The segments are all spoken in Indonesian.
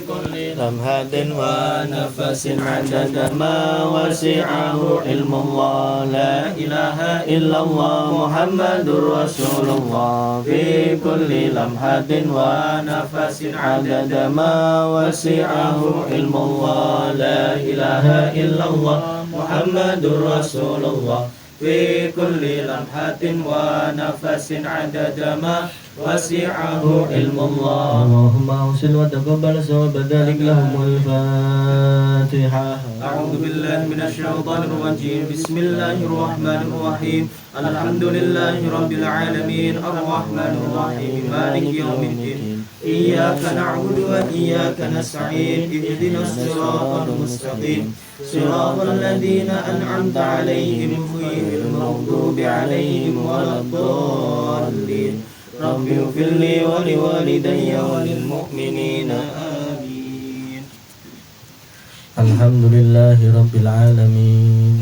كل لمحة ونفس عدد ما وسعه علم الله لا إله إلا الله محمد رسول الله في كل لمحة ونفس عدد ما وسعه علم الله لا إله إلا الله محمد رسول الله في كل لمحة ونفس عدد ما وسعه علم الله اللهم أوصل وتقبل ثواب ذلك لهم الفاتحة أعوذ بالله من الشيطان الرجيم بسم الله الرحمن الرحيم الحمد لله رب العالمين الرحمن الرحيم مالك يوم الدين إياك نعبد وإياك نستعين اهدنا الصراط المستقيم صراط الذين أنعمت عليهم غير المغضوب عليهم ولا الضالين رب اغفر لي ولوالدي وللمؤمنين آمين الحمد لله رب العالمين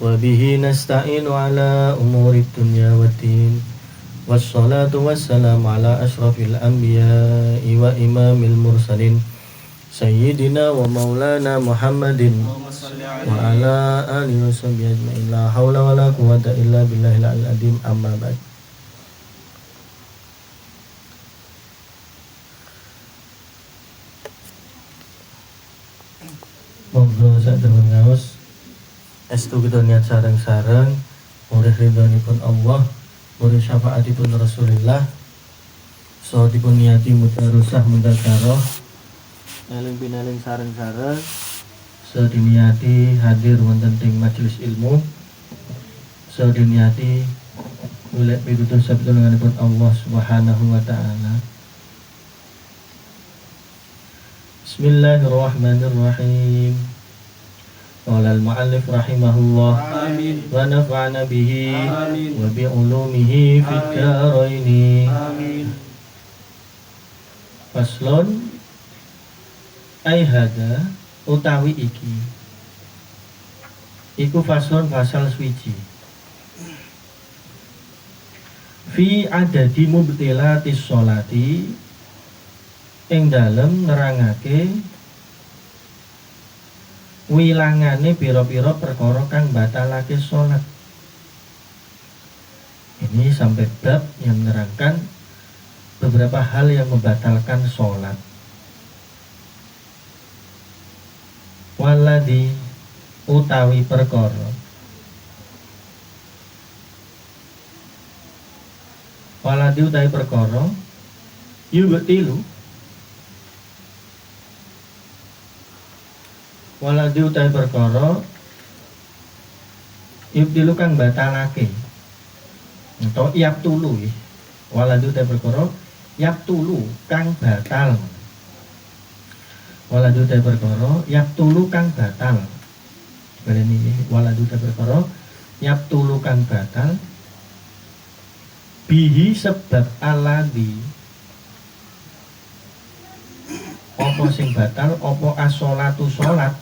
وبه نستعين على أمور الدنيا والدين والصلاة والسلام على أشرف الأنبياء وإمام المرسلين سيدنا ومولانا محمد وعلى آله وصحبه أجمعين لا حول ولا قوة إلا بالله العلي العظيم أما بعد. Monggo sadhereng ngaos estu kita niat sareng-sareng murid ridhonipun Allah murid syafaatipun Rasulullah so dipun niati mudarosah mudzakarah eling pinaling sareng-sareng so diniati hadir wonten ing majelis ilmu so diniati golek pitutur sabdanipun Allah Subhanahu wa taala. Bismillahirrahmanirrahim. Qala al-mu'allif rahimahullah wa nafa'ana bihi wa bi ulumihi fid dharain. Faslun ai hada utawi iki iku faslun fasal swiji fi adadi mubtilatis sholati ing dalem nerangake wilangane pira-pira perkara kang batalake salat. Ini sampai bab yang menerangkan beberapa hal yang membatalkan salat. Waladi utawi perkara waladi utawi perkara yubtilu waladi utawi perkara yubtilu kang batalake atau yabtulu waladi utawi perkara yabtulu kang batal waladi utawi perkara yabtulu kang batal baleni waladi utawi perkara yabtulu kang batal bihi sebab aladi apa sing batal apa as-sholatu sholat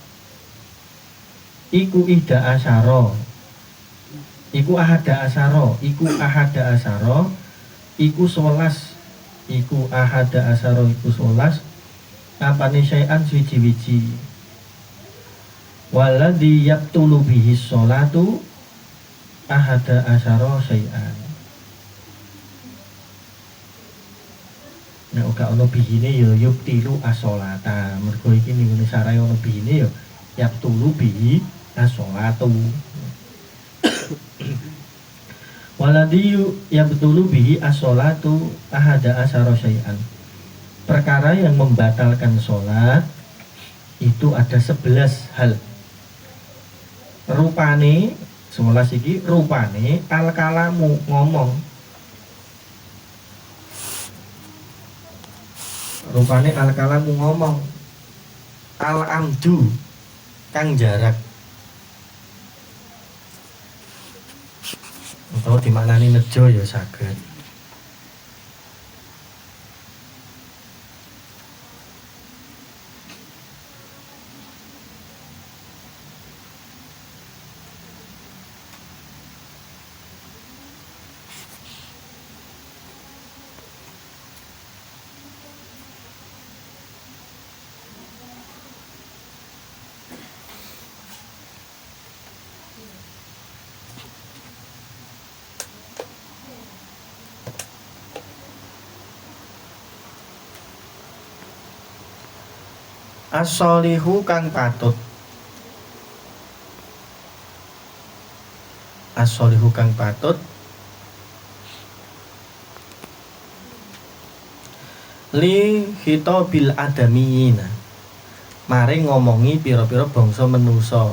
iku ida asyara iku ahada asyara iku ahada asyara iku 11 iku ahada asyara iku 11 apane syai'an suci-wici waladhi yaqtulu bihi sholatu ahada asyara syai'an. Nek ora ana bihine ya yubtilu as-sholata mergo iki ning sarae ana bihine ya yaqtulu bihi as-sholatu waladhi yabtulu bihi as-sholatu ahada asyara syai'an. Perkara yang membatalkan sholat itu ada 11 hal. Rupane 11 iki rupane al-kalamu ngomong. Rupane al-kalamu ngomong. Al-amdu kang jarak. Atau dimaknani nejo ya saged. As-sholihu kang patut. As-sholihu kang patut li khitabil adamiyina mari ngomongi pira-pira bangsa manusa.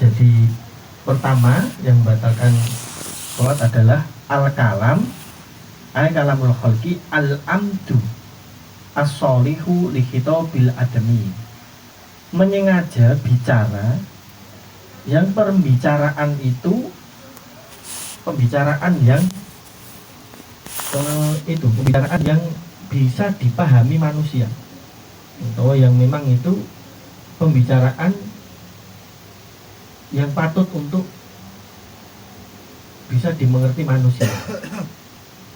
Jadi pertama yang membatalkan sholat adalah al-kalam al-kalamul khalqi al-amdu as-sholihu li khitabil adami, menyengaja bicara yang pembicaraan itu pembicaraan yang pembicaraan yang bisa dipahami manusia, atau yang memang itu pembicaraan yang patut untuk bisa dimengerti manusia.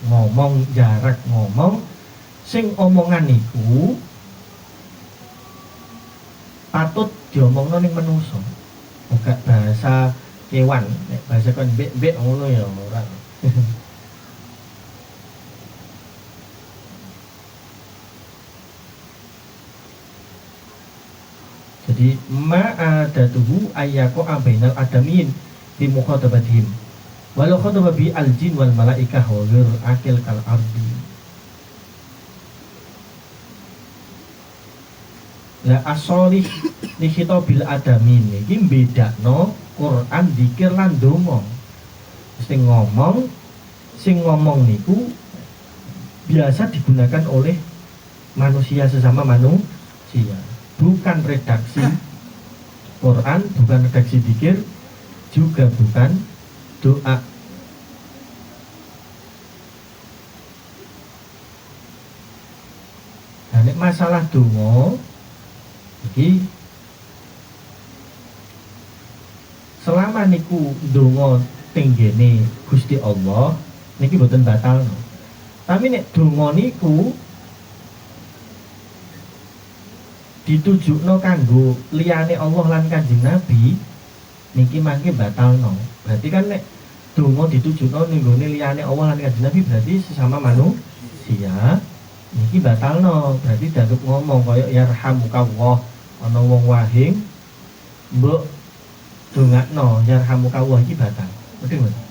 Ngomong jarak ngomong sing omongan niku patut diomongno ning manusa, bukan bahasa kewan. Nek bahasa kon mbek ngono ya ora. Jadi ma'adatuhu ayyako abainal adamin bi mukhatabatihim walau khataba bi al-jin wal malaikah wa ghir akil kal ardi. La as-sholih li khitabil adamin iki bedakno Quran zikir lan donga. Sing ngomong niku biasa digunakan oleh manusia sesama manusia. Bukan redaksi Quran, bukan redaksi dzikir, juga bukan doa. Nah, nek masalah donga iki selama niku donga tenggene Gusti Allah niki boten batal. Tapi nek donga niku ditujukno kanggo liyane Allah lan Kanjeng Nabi niki mangke batalno. Berarti kan nek donga ditujukno ning gone liyane Allah lan Kanjeng Nabi berarti sesama manusia niki batalno. Berarti daduk ngomong kaya yarhamukallah ana wong wahing mbok dongakno yarhamukallah iki batal. Betul mboten?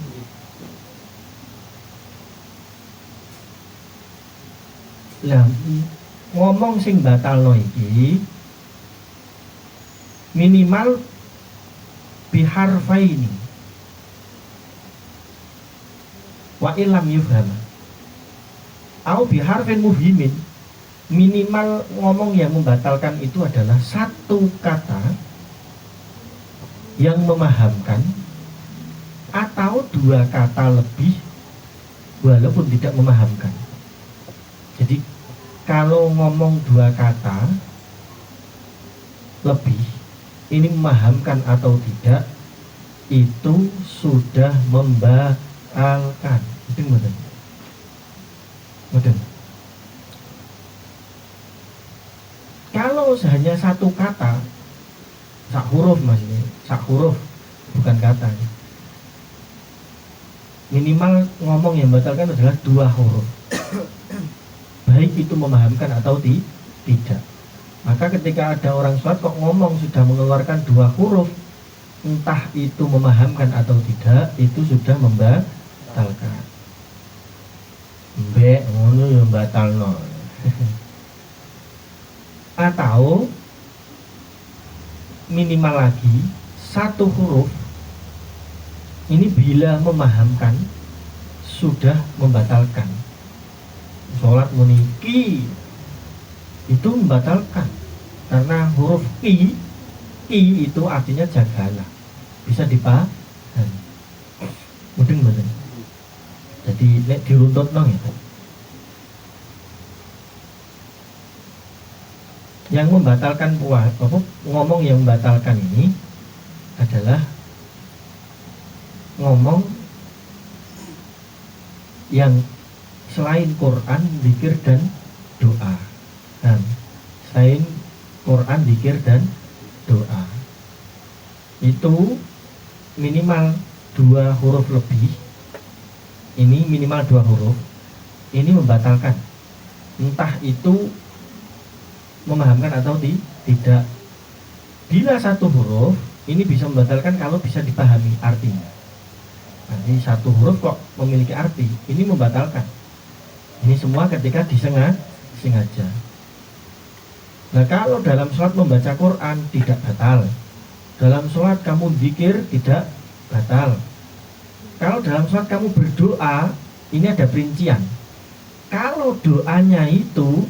Lah ngomong sing batalno iki minimal biharfaini wa illam yufham au biharfin muhimin, minimal ngomong yang membatalkan itu adalah satu kata yang memahamkan atau dua kata lebih walaupun tidak memahamkan. Jadi kalau ngomong dua kata lebih ini memahamkan atau tidak itu sudah membatalkan. Itu betul. Betul. Kalau hanya satu kata, sak huruf maksudnya, sak huruf bukan kata. Minimal ngomong yang membatalkan adalah dua huruf. Baik itu memahamkan atau tidak. Maka ketika ada orang sholat kok ngomong sudah mengeluarkan dua huruf, entah itu memahamkan atau tidak, itu sudah membatalkan. Mbek ngono ya batalno. Atau minimal lagi satu huruf ini bila memahamkan sudah membatalkan. Sholat muniki itu membatalkan karena huruf i itu artinya jagalah, bisa dipahami. Mudeng. Jadi Jadi nek diruntutno gitu. Yang membatalkan ngomong yang membatalkan ini adalah ngomong yang selain Quran, zikir dan doa. Nah, selain Quran, zikir dan doa itu minimal 2 huruf lebih. Ini minimal 2 huruf. Ini membatalkan. Entah itu memahamkan atau tidak. Bila 1 huruf ini bisa membatalkan kalau bisa dipahami artinya. Nanti 1 huruf kok memiliki arti, ini membatalkan. Ini semua ketika disengaja. Nah, kalau dalam sholat membaca Quran tidak batal. Dalam sholat kamu zikir tidak batal. Kalau dalam sholat kamu berdoa, ini ada perincian. Kalau doanya itu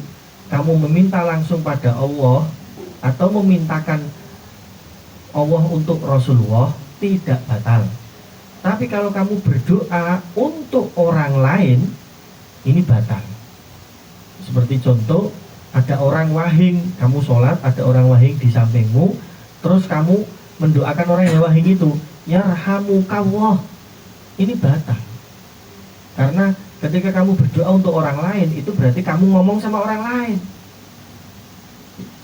kamu meminta langsung pada Allah atau memintakan Allah untuk Rasulullah, tidak batal. Tapi kalau kamu berdoa untuk orang lain, ini batal. Seperti contoh, ada orang wahing, kamu sholat, ada orang wahing di sampingmu, terus kamu mendoakan orang yang wahing itu, yarhamukallah, ini batal. Karena ketika kamu berdoa untuk orang lain, itu berarti kamu ngomong sama orang lain.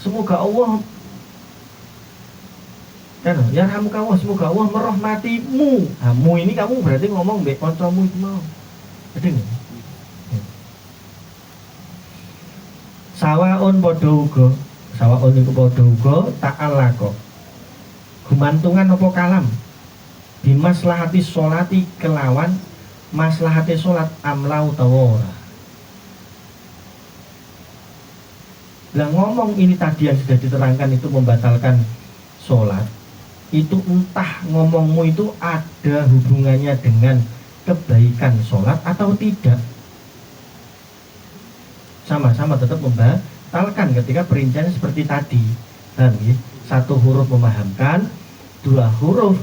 Semoga Allah, kan, yarhamukallah, semoga Allah merahmatimu. Kamu ini kamu berarti ngomong mbek kancamu itu mau. Betul nggak? Sawaun padha uga, sawaun iku padha uga ta'ala kok. Gumantungan apa kalam? Bimaslahati sholati kelawan maslahati sholat amlau utawa ora. Lah ngomong ini tadi yang sudah diterangkan itu membatalkan sholat. Itu entah ngomongmu itu ada hubungannya dengan kebaikan sholat atau tidak, sama-sama tetap membatalkan ketika perinciannya seperti tadi. Dan 1 huruf memahamkan, 2 huruf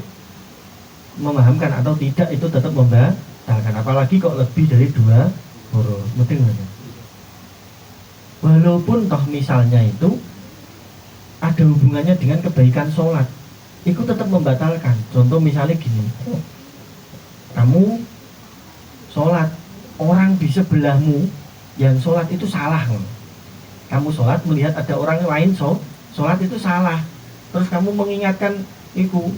memahamkan atau tidak, itu tetap membatalkan. Apalagi kok lebih dari 2 huruf. Betul nggak? Walaupun toh misalnya itu ada hubungannya dengan kebaikan sholat, itu tetap membatalkan. Contoh misalnya gini, kamu sholat, orang di sebelahmu yang sholat itu salah. Kamu sholat melihat ada orang lain sholat itu salah, terus kamu mengingatkan itu,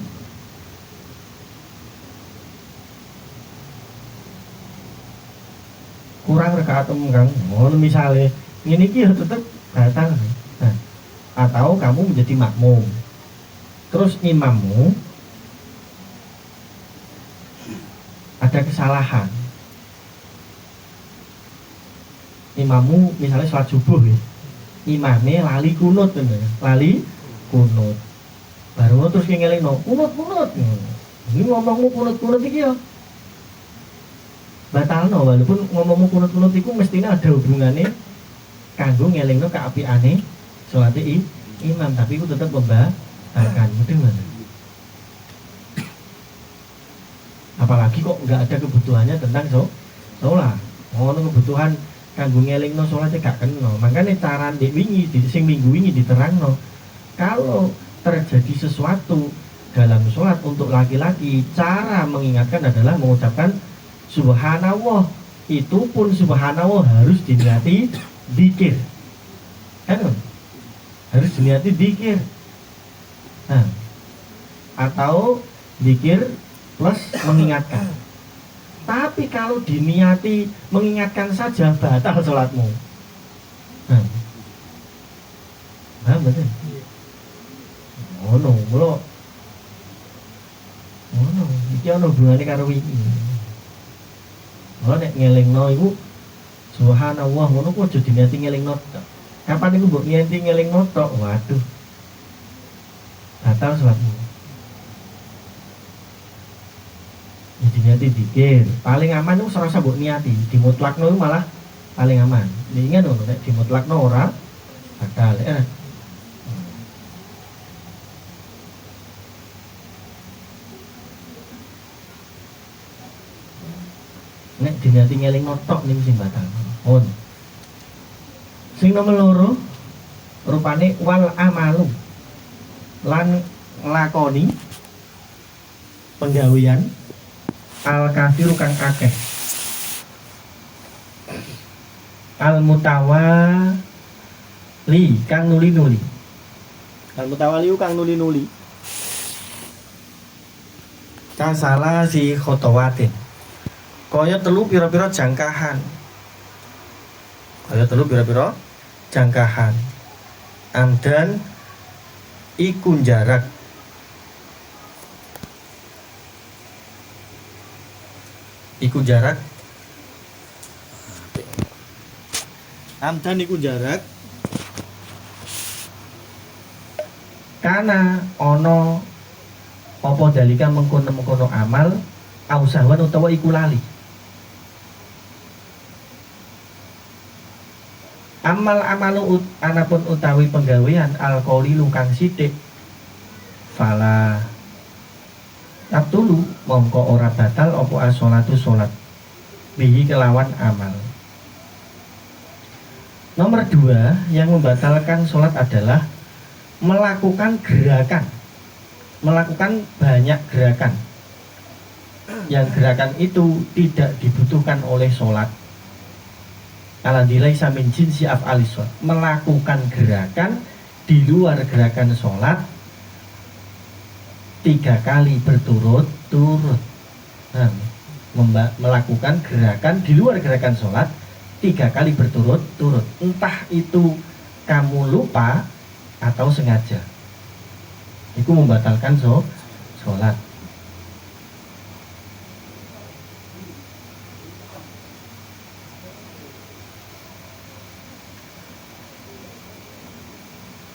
kurang rakaat kang, misalnya ini ya tetap batal. Nah, atau kamu menjadi makmum, terus imammu ada kesalahan. Imammu misalnya sholat subuh ya, imamnya lali kunut, baru terus ngeling kunut. Ini ngomongmu kunut iki ya batalno, walaupun ngomongmu kunut itu mestinya ada hubungannya kanggo ngelingno keapiane sholat imam, tapi itu tetap membatalkan. Betul mana? Apalagi kok nggak ada kebutuhannya tentang sholat, kebutuhan kanggo ngelingno sholatnya gak kena. Makanya cara di sing minggu wingi diterangno, kalau terjadi sesuatu dalam sholat untuk laki-laki, cara mengingatkan adalah mengucapkan subhanallah. Itu pun subhanallah harus diniati dzikir, kan? Harus diniati dzikir. Nah, atau dzikir plus mengingatkan. Tapi kalau diniati mengingatkan saja, batal sholatmu. Nah, betul. Iki ono hubungane karo iki. Nek ngelingno iku subhanallah ngono kok aja diniati ngelingno tok. Kapan iku mbok niati ngelingno tok? Waduh. Batal sholatmu. Jadi niati dzikir. Paling aman itu serasa mbok niati, dimutlakno itu malah paling aman. Ingat ngono nek dimutlakno ora batal. Nek diniati ngeling notok ning sing batang. Pun. Sing nomor loro rupane wal amalu lan nglakoni penggawean al kafiru kang akeh al mutawali kang nuli-nuli. Al mutawali kang nuli-nuli. Kasala si khotowatin. Kaya telu pira-pira jangkahan. Kaya telu pira-pira jangkahan. Amdan iku jarak. Iku jarak. Amdan iku jarak. Karena ono apa dalika mengkono-mengkono amal ausahwan utawa iku lali. Amal amalu anapun utawi penggawean alkoholilu kang sithik fala tabtulu mongko ora batal apa as-sholatu sholat bihi kelawan amal. Nomor 2 yang membatalkan sholat adalah melakukan gerakan, melakukan banyak gerakan yang gerakan itu tidak dibutuhkan oleh sholat. Aladilai samin jinsi af'alis sholat, melakukan gerakan di luar gerakan sholat 3 kali berturut-turut. Nah, melakukan gerakan di luar gerakan sholat 3 kali berturut-turut, entah itu kamu lupa atau sengaja, itu membatalkan sholat.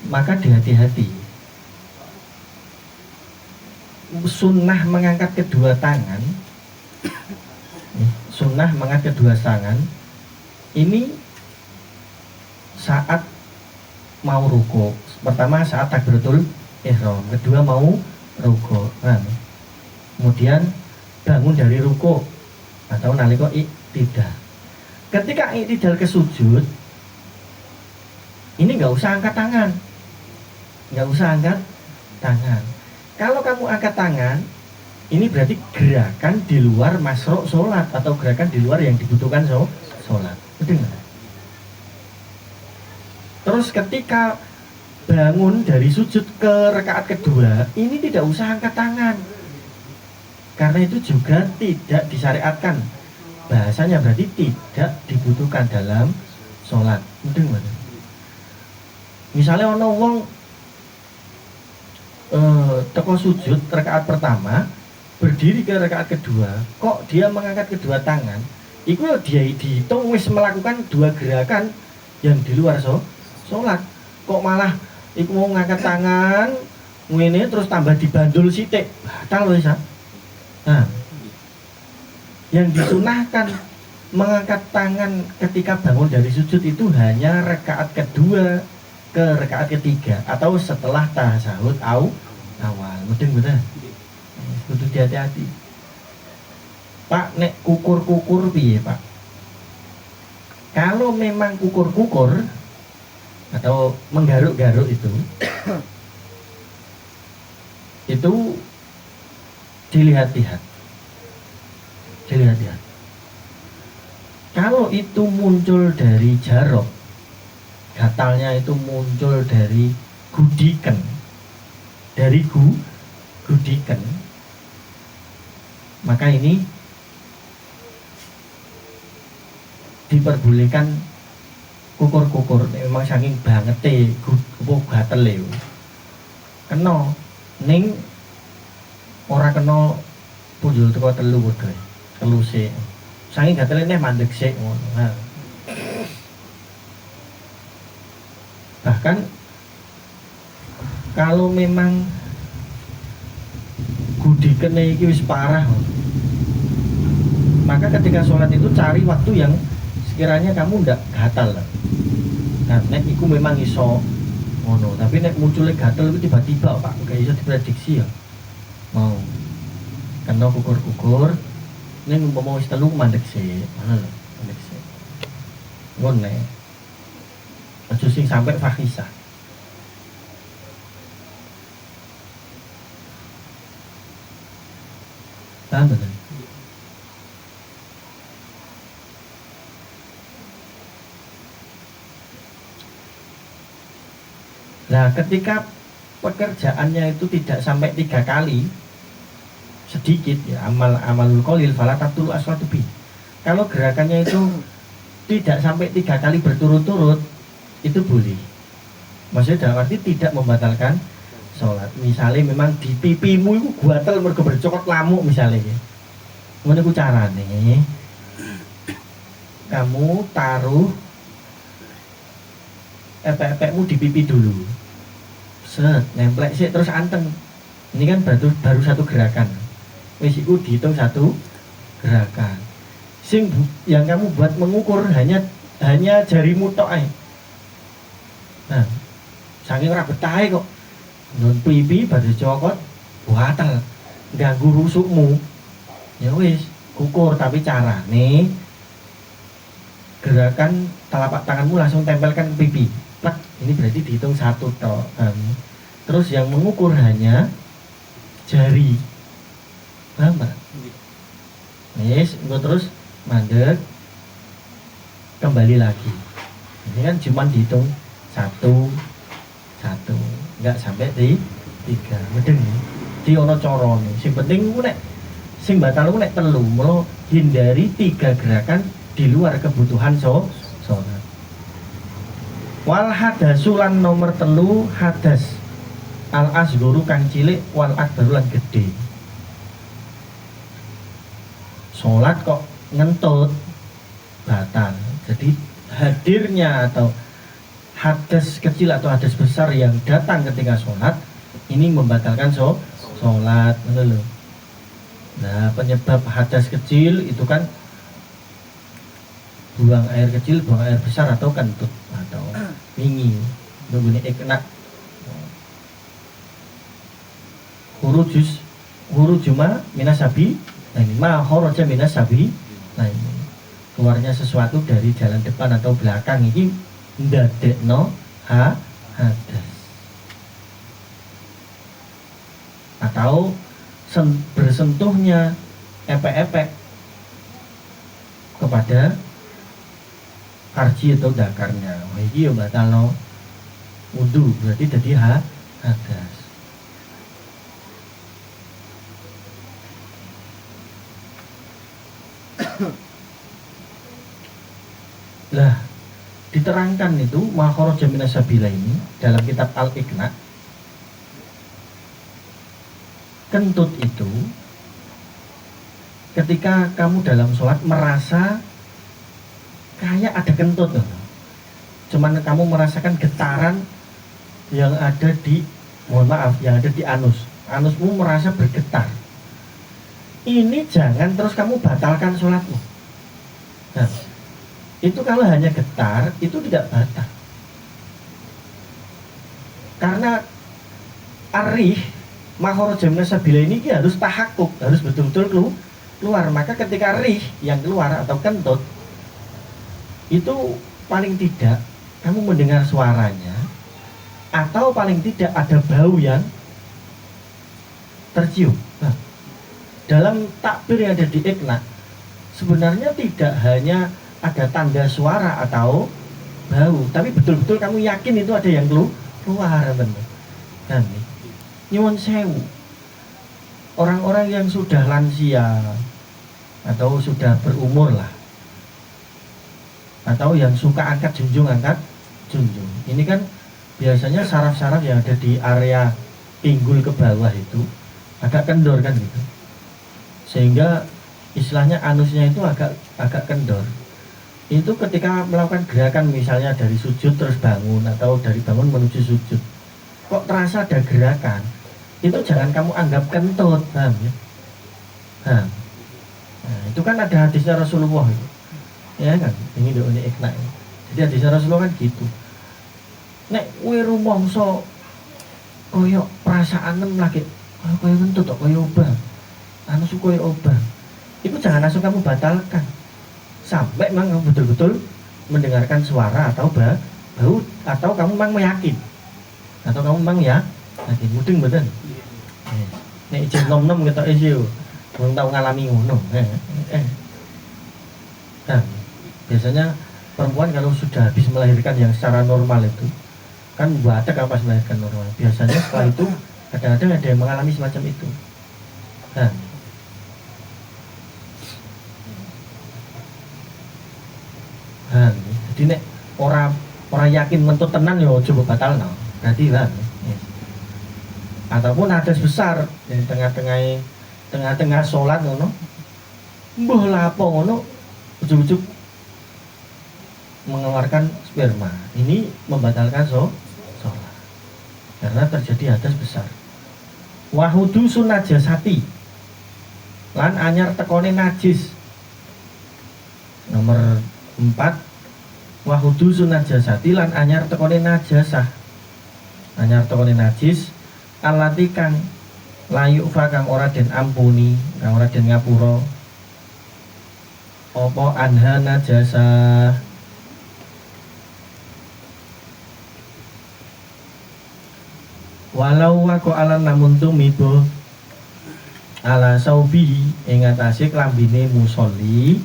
Maka hati-hati. Sunnah mengangkat kedua tangan, sunnah mengangkat kedua tangan ini saat mau ruku. Pertama saat takbiratul ihram, kedua mau ruku. Nah, kemudian bangun dari ruku atau nalika iktidal. Ketika iktidal ke sujud, ini nggak usah angkat tangan. Nggak usah angkat tangan. Kalau kamu angkat tangan, ini berarti gerakan di luar masruk sholat atau gerakan di luar yang dibutuhkan sholat. Betul nggak? Terus ketika bangun dari sujud ke rakaat kedua, ini tidak usah angkat tangan, karena itu juga tidak disyariatkan. Bahasanya berarti tidak dibutuhkan dalam sholat. Betul nggak? Misalnya ono wong teko sujud rakaat pertama, berdiri ke rakaat kedua, kok dia mengangkat kedua tangan, itu dia dihitung wis melakukan 2 gerakan yang di luar sholat. Kok malah iku mau ngangkat tangan ngene terus tambah dibandul sithik, batal wis. Nah, yang disunahkan mengangkat tangan ketika bangun dari sujud itu hanya rakaat kedua ke rakaat ketiga atau setelah tasyahud awal. Betul. Kudu hati-hati. Pak, nek kukur-kukur piye, Pak? Kalau memang kukur-kukur atau menggaruk-garuk itu dilihat-lihat. Kalau itu muncul dari jarok, gatalnya itu muncul dari gudiken, gudiken, maka ini diperbolehkan kukur-kukur. Memang saking banget gatel kena ning ora kena punjul teko telu sik saking gatelene mandek sik ngono. Nah, bahkan kalau memang gudikene iki wis parah, maka ketika sholat itu cari waktu yang sekiranya kamu ndak gatal. Nah, nek iku memang iso ngono, tapi nek munculnya gatal itu tiba-tiba Pak, gak iso diprediksi ya. Mau kena kukur-kukur Ning umpama wis telu mandek sik, ngono lho, mandek sik. Ngono nek. Aja sing sampe fahisah. Paham betul? Nah, ketika pekerjaannya itu tidak sampai 3 kali, sedikit ya, amalul qalil fala tabtul aswatu bi. Kalau gerakannya itu tidak sampai 3 kali berturut-turut, itu boleh. Maksudnya dalam arti tidak membatalkan sholat. Misalnya memang di pipimu itu guatel mergo bercokot lamuk misalnya ya. Ngono iku carane. Kamu taruh epek-epekmu di pipi dulu. Set, nemplek sih terus anteng. Ini kan baru satu gerakan. Wis iku dihitung satu gerakan. Sing yang kamu buat mengukur hanya jarimu tok ae. Nah, saking ora betahe kok. Nun pipi baru cokot buatel ganggu rusukmu. Ya wis, ukur tapi carane gerakan telapak tanganmu langsung tempelkan ke pipi. Plak, ini berarti dihitung satu tok. Terus yang mengukur hanya jari. Paham Pak? Yes, terus mandek kembali lagi. Ini kan cuma dihitung satu, nggak sampai di 3. Medeng di ono corone. Sing penting ku nek sing batal ku nek telu, mula hindari 3 gerakan di luar kebutuhan sholat. Wal hadasulan nomor telu hadas al asguru kang cilik wal akbaru lan gede. Sholat kok ngentut batal. Jadi hadirnya atau hadas kecil atau hadas besar yang datang ketika sholat ini membatalkan sholat. Nah, penyebab hadas kecil itu kan buang air kecil, buang air besar atau kentut atau mingi. Nunggu ikna hurujuma minasabi. Nah ini kharaja minasabi. Nah ini keluarnya sesuatu dari jalan depan atau belakang ini ndadekno hadas. Atau bersentuhnya epek-epek kepada karji atau dakarnya. Wah iki yo batalno wudu, berarti dadi hadas. Lah diterangkan itu makharaja minasabila ini dalam kitab Al-Iqna. Kentut itu ketika kamu dalam sholat merasa kayak ada kentut, cuman kamu merasakan getaran yang ada di, mohon maaf, yang ada di anusmu merasa bergetar. Ini jangan terus kamu batalkan sholatmu. Nah, itu kalau hanya getar itu tidak batal, karena arih makharaja minasabila ini harus tahakkuk, harus betul-betul keluar. Maka ketika rih yang keluar atau kentut itu paling tidak kamu mendengar suaranya, atau paling tidak ada bau yang tercium. Nah, dalam takbir yang ada di Iqna sebenarnya tidak hanya ada tanda suara atau bau, tapi betul-betul kamu yakin itu ada yang keluar benar. Dan nyuwun sewu, orang-orang yang sudah lansia atau sudah berumur lah, atau yang suka angkat junjung, ini kan biasanya saraf-saraf yang ada di area pinggul ke bawah itu agak kendor kan gitu, sehingga istilahnya anusnya itu agak kendor. Itu ketika melakukan gerakan misalnya dari sujud terus bangun, atau dari bangun menuju sujud, kok terasa ada gerakan, itu jangan kamu anggap kentut, paham ya? Nah, itu kan ada hadisnya Rasulullah itu, ya kan? Ini doanya Iqna. Jadi hadisnya Rasulullah kan gitu. Nek kowe rumangsa koyo perasaan lagi, koyo kentut kok koyo obah, anu koyo obah. itu jangan langsung kamu batalkan sampai memang kamu betul-betul mendengarkan suara atau bau, atau kamu memang meyakin, atau kamu memang ya yakin mudeng betul. Nek izin nom-nom kita yo belum tahu ngalami ngono. Nah, biasanya perempuan kalau sudah habis melahirkan yang secara normal itu kan batek pas melahirkan normal. Biasanya setelah itu kadang-kadang ada yang mengalami semacam itu. Nah, jadi nek orang yakin mentut tenan yo coba batal no. Berarti lah. Ataupun hadas besar di tengah-tengah sholat ngono. Mbah lapo ngono ujug-ujug mengeluarkan sperma. Ini membatalkan sholat karena terjadi hadas besar. Wahudu sunajasati lan anyar tekone najis. Nomor 4, wahudu sunajasati lan anyar tekone najasah. Anyar tekone najis alati kang layu fa kang ora den ampuni, kang ora den ngapura apa anha najasah. Walau wako ala namun tumibo ala saubi ing atase klambine musolli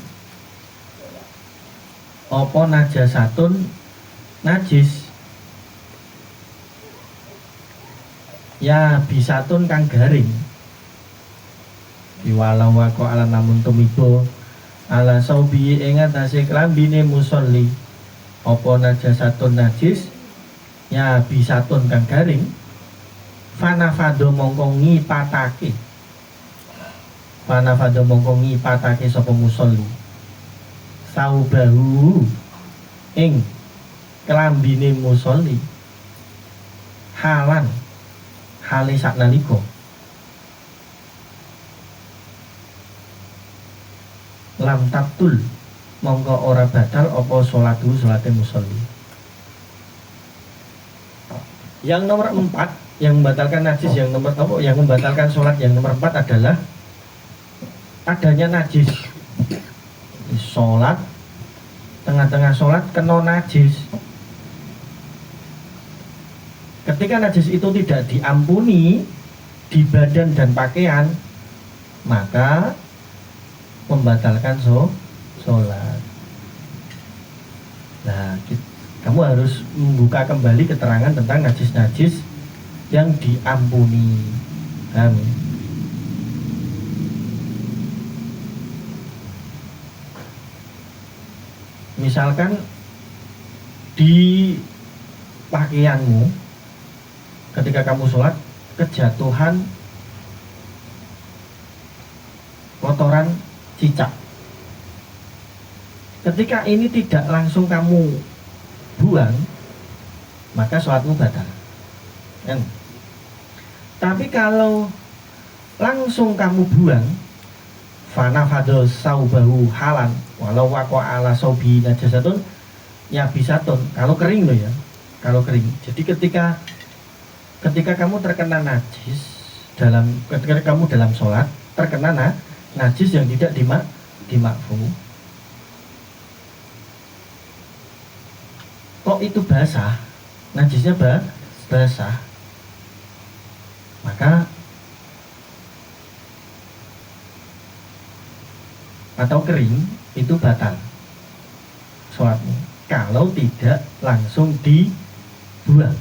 apa najasatun najis ya bisatun kang garing. Walau wako ala namun tumibo ala saubi ing atase klambine musolli apa najasatun najis ya bisatun kang garing. Fanafado mongko ngipatake, fanafado mongko ngipatake sapa musolli saubahu ing kelambine musolli halan hale saknalika lam tabtul mongko ora batal apa salate musolli. Yang nomor 4 yang membatalkan najis, yang membatalkan sholat yang nomor 4 adalah adanya najis. Sholat, tengah-tengah sholat kena najis. Ketika najis itu tidak diampuni di badan dan pakaian, maka membatalkan sholat. Nah, kamu harus membuka kembali keterangan tentang najis-najis yang diampuni. Amin. Misalkan di pakaianmu ketika kamu sholat kejatuhan kotoran cicak. Ketika ini tidak langsung kamu buang, maka sholatmu batal. Tapi kalau langsung kamu buang, fanafado saubahu halan walau wako ala saubi najasatun ya bisatun. Kalau kering loh ya, kalau kering. Jadi ketika kamu terkena najis ketika kamu dalam sholat terkena najis yang tidak dimakfu, kok itu basah, najisnya basah, maka atau kering itu batal sholatmu kalau tidak langsung dibuang.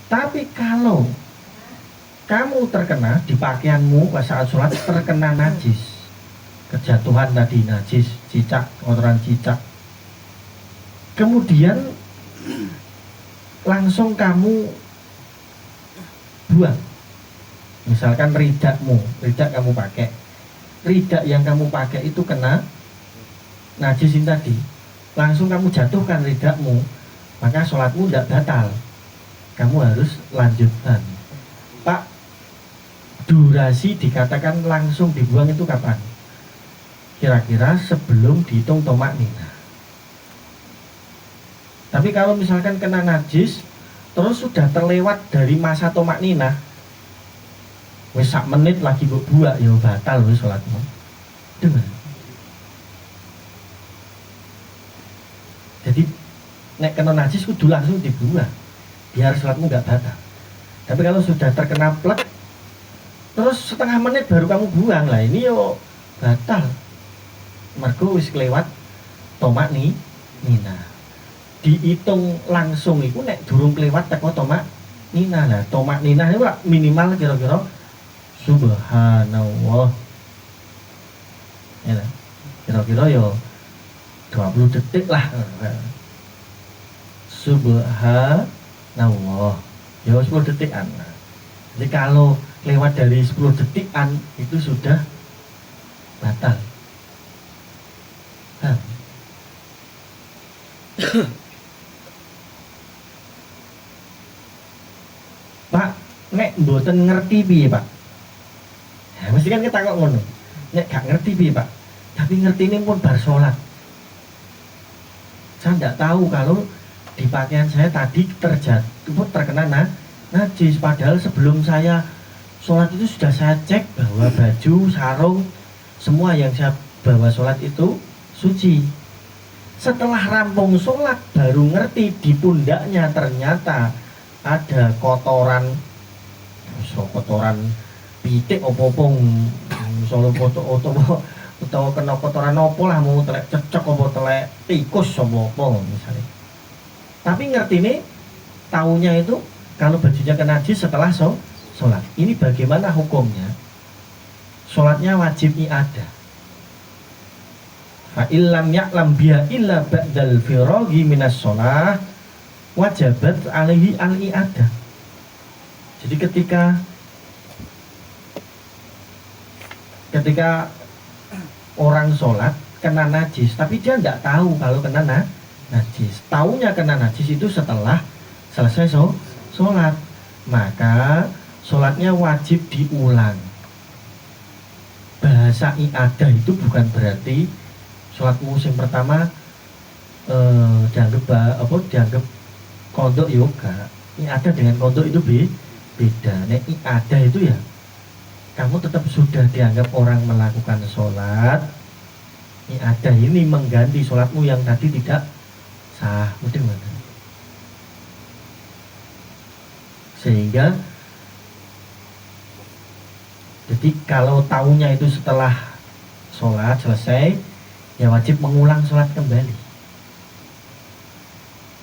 Tapi kalau kamu terkena di pakaianmu pas saat sholat terkena najis, kejatuhan tadi najis, cicak, kotoran cicak, kemudian langsung kamu buang. Misalkan ridak kamu pakai, ridak yang kamu pakai itu kena najisin tadi, langsung kamu jatuhkan ridakmu, maka sholatmu tidak batal, kamu harus lanjutkan. Pak, durasi dikatakan langsung dibuang itu kapan? Kira-kira sebelum dihitung tomak nina. Tapi kalau misalkan kena najis terus sudah terlewat dari masa tomak nina, wis sak menit lagi buat ya batal wis sholatmu. Mudeng. Jadi nek kena najis kudu langsung dibuang biar sholatmu nggak batal. Tapi kalau sudah terkena plek terus setengah menit baru kamu buang, lah ini yo batal. Mergo wis kelewat tomak nina. Dihitung langsung itu nek durung kelewat teko tomak nina. Lah tomak nina itu minimal kira-kira subhanallah. Ya, kira-kira yo 20 detik lah. Subhanallah. Ya 10 detikan. Jadi kalau lewat dari 10 detikan itu sudah batal. Pak, nek mboten ngerti piye, Pak? Ya, mesti kan kita kok ngono. Nek gak ngerti piye, Pak? Tapi ngerti ini pun bar sholat. Saya tidak tahu kalau di pakaian saya tadi terkena najis. Padahal sebelum saya sholat itu sudah saya cek bahwa baju, sarung, semua yang saya bawa sholat itu suci. Setelah rampung sholat baru ngerti di pundaknya ternyata ada kotoran pitik opopong solo foto utawa kena kotoran opo lah, mau telek cecok opo telek tikus opo misalnya. Tapi ngerti nih taunya itu kalau bajunya kena najis setelah sholat. Ini bagaimana hukumnya? Sholatnya wajib i'adah. Fa illam ya'lam biha illa ba'dal firaghi minas sholah wajabat alaihi al-i'adah. Jadi ketika orang sholat kena najis, tapi dia tidak tahu kalau kena najis. Taunya kena najis itu setelah selesai sholat, maka sholatnya wajib diulang. Bahasa i'adah itu bukan berarti sholat musim pertama dianggap kodok yoga. I'adah dengan kodok itu beda. Nek i'adah itu ya kamu tetap sudah dianggap orang melakukan sholat. I'adah ini mengganti sholatmu yang tadi tidak sah. Mungkin mana? Sehingga jadi kalau tahunya itu setelah sholat selesai, ya wajib mengulang sholat kembali.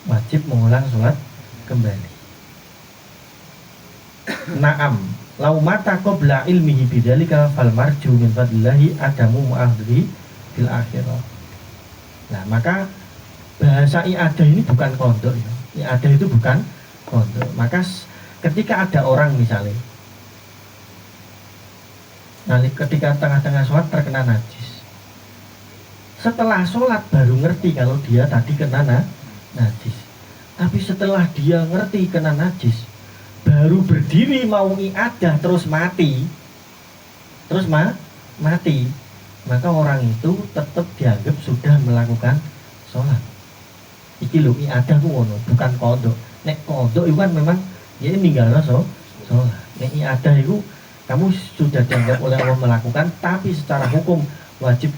Wajib mengulang sholat kembali. Naam, lau mata qabla ilmihi bidzalika fal marju min fadlillahi adamu mu'ahdhi fil akhirah. Nah, maka bahasa i'adah ini bukan kodok ya. I'adah itu bukan kodok. Maka ketika ada orang misalnya ketika tengah-tengah sholat terkena najis, setelah sholat baru ngerti kalau dia tadi kena najis. Tapi setelah dia ngerti kena najis, baru berdiri mau i'adah terus mati, mati, maka orang itu tetap dianggap sudah melakukan sholat. Iki lho i'adah ku ngono, bukan kodok. Nek kodok itu kan memang ya ninggalno sholat. Nek i'adah itu kamu sudah dianggap oleh Allah melakukan, tapi secara hukum wajib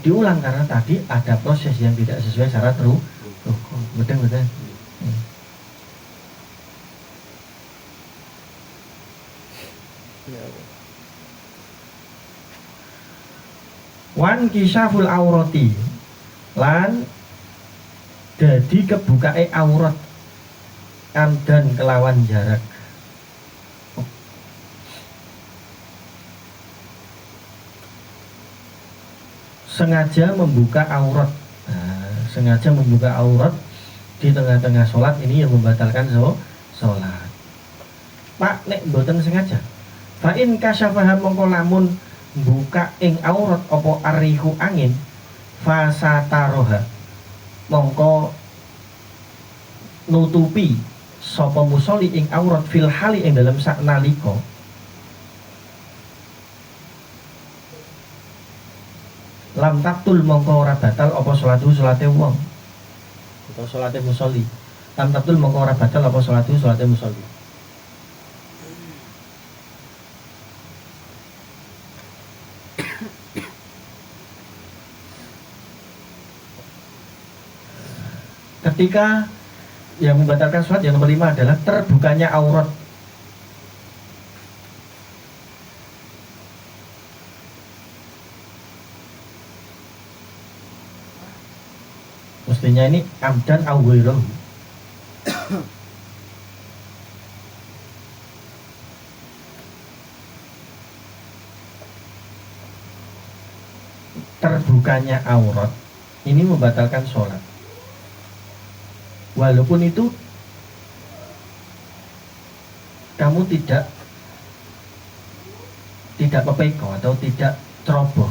diulang karena tadi ada proses yang tidak sesuai syarat rukun. Betul. Wan kisaful aurati lan dadi kebukae aurat dan kelawan jarak. Sengaja membuka aurat. Sengaja membuka aurat di tengah-tengah sholat ini yang membatalkan sholat. Pak, nek mboten sengaja. Fa in kasyafaha mongko lamun buka ing aurat apa arihu angin fasataroha mongko nutupi sapa musoli ing aurat fil hali ing dalam sak nalika lam tabtul mongko ora batal apa salate wong atau salate musoli. Lam tabtul mongko ora batal apa salate musoli. Ketika yang membatalkan sholat yang nomor 5 adalah terbukanya aurat. Mestinya ini amdan au ghairuhu. Terbukanya aurat ini membatalkan sholat, walaupun itu kamu tidak pepeko atau tidak ceroboh.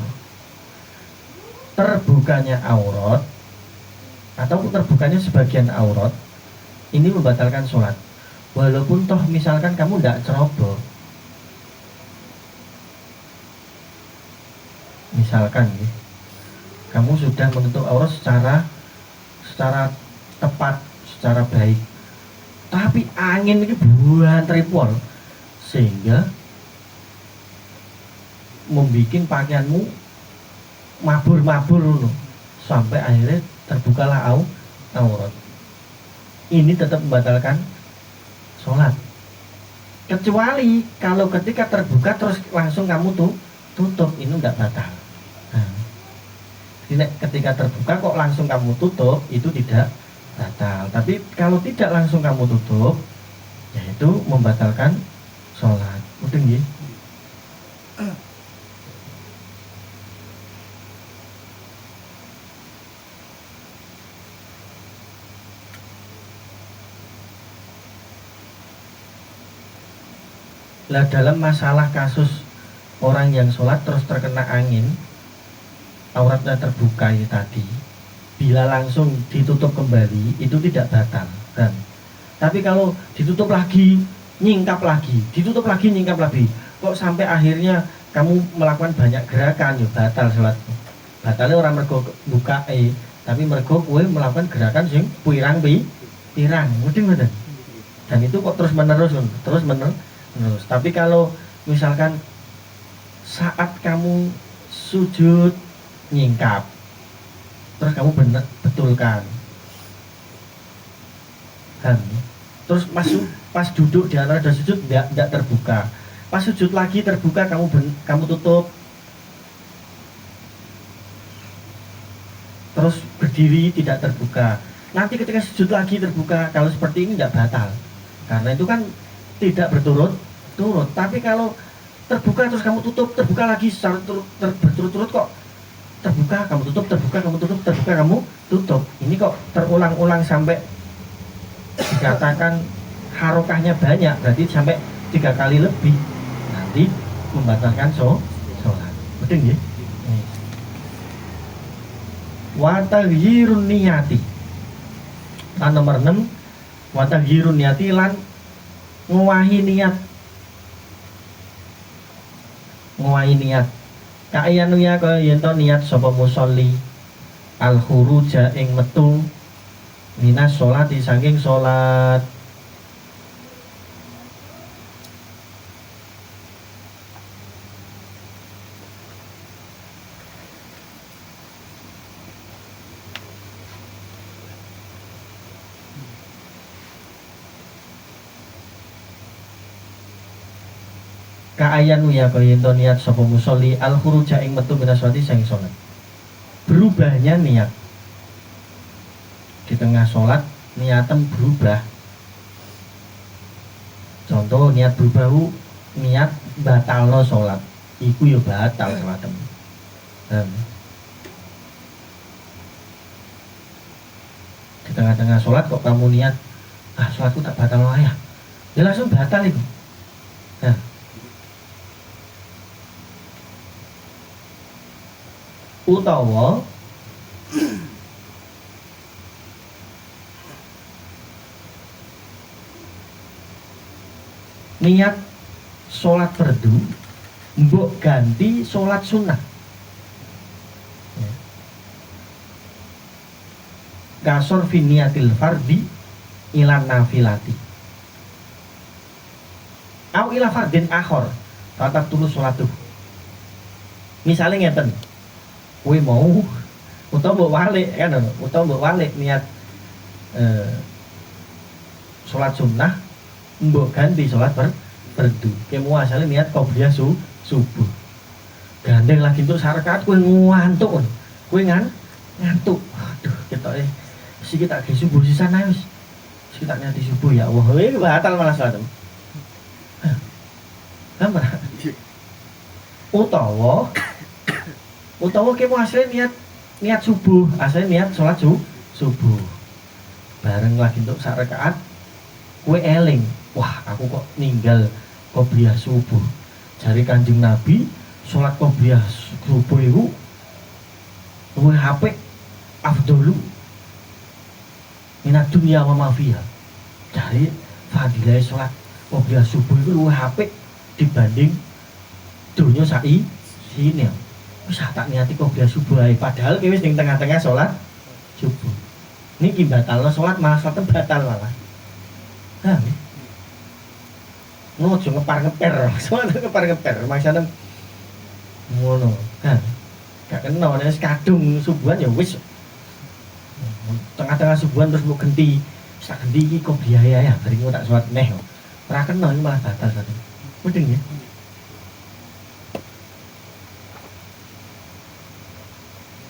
Terbukanya aurat atau terbukanya sebagian aurat ini membatalkan sholat, walaupun toh misalkan kamu tidak ceroboh. Misalkan kamu sudah menutup aurat secara tepat, secara baik, tapi angin ini buan tripol sehingga membuat pakaianmu mabur sampai akhirnya terbukalah aurat. Ini tetap membatalkan sholat, kecuali kalau ketika terbuka terus langsung kamu tutup, ini tidak batal. Ketika terbuka kok langsung kamu tutup, itu tidak batal. Tapi kalau tidak langsung kamu tutup, yaitu membatalkan sholat. Udah nggih? Lah dalam masalah kasus orang yang sholat terus terkena angin, auratnya terbuka ini tadi, bila langsung ditutup kembali itu tidak batal. Dan tapi kalau ditutup lagi, nyingkap lagi, ditutup lagi, nyingkap lagi, kok sampai akhirnya kamu melakukan banyak gerakan, ya batal sholatmu. Batalnya orang mergo buka tapi mergo kowe melakukan gerakan sing pirang, mudeng mboten. Dan itu kok terus menerus. Tapi kalau misalkan saat kamu sujud nyingkap, terus kamu betulkan, dan terus masuk pas duduk di antara dua sujud tidak terbuka, pas sujud lagi terbuka, kamu tutup, terus berdiri tidak terbuka, nanti ketika sujud lagi terbuka. Kalau seperti ini tidak batal, karena itu kan tidak berturut-turut. Tapi kalau terbuka terus kamu tutup, terbuka lagi secara berturut-turut, kok terbuka kamu tutup, terbuka kamu tutup, terbuka kamu tutup, ini kok terulang-ulang sampai dikatakan harokahnya banyak, berarti sampai 3 kali lebih, nanti membatalkan sholat. Betul ya? Wa taghyirun niyati. Lan nomor 6, wa taghyirun niyati lan ngowahi niat. Ka'ayanu ya kaya yento niat sapa musolli al khuruja ing metu minas sholati saking sholat. Ka'ayanu ya kaya yento niat sapa musolli al khuruja ing metu minas sholati saking sholat. Berubahnya niat di tengah sholat, niatan berubah. Contoh niat berubah, niat batalno sholat, iku ya batal sholatmu. Di tengah-tengah sholat kok kamu niat, sholatku tak batal lah ya langsung batal itu. Utawa niat sholat fardu mbok ganti sholat sunnah, kasor fi niyatil fardi ilan nafilati au ila fardin akhor tata tulus sholatuh. Misalnya ngeten, kowe mau utawa mbok walik kan, utawa mbok walik niat sholat sunnah mbok ganti sholat fardu. Kemu asale niat qobliyah subuh. Gandeng lagi untuk sarakaat kowe ngantuk. Kowe ngantuk. Aduh, ketoke siki tak ge subuh sisan ae wis. Siki tak niati subuh ya Allah. Kowe batal malah salat. Gambar. Utawa kemu asale niat subuh, asale niat sholat subuh. Bareng lagi untuk sarakaat kowe eling, wah aku kok ninggal qobliyah subuh. Jari Kanjeng Nabi sholat qobliyah subuh itu luwih apik afdolu minat dunia wa ma fiha. Jari fadilah sholat qobliyah subuh itu luwih apik dibanding dunia sini. Wis tak niati qobliyah subuh ae padahal ki wis ning tengah-tengah sholat subuh. Niki batalno sholat malah sholat batal malah. Hah. Ngojo ngepar-ngeper, soalnya ngepar-ngeper, maksudnya ngono. Hah. Gak kena nek kadung subuhan ya wis. Tengah-tengah subuhan terus mau genti. Sak genti iki kok biaya ya, bareng tak sholat neh. Ora kena iki malah batal satu. Mudeng ya.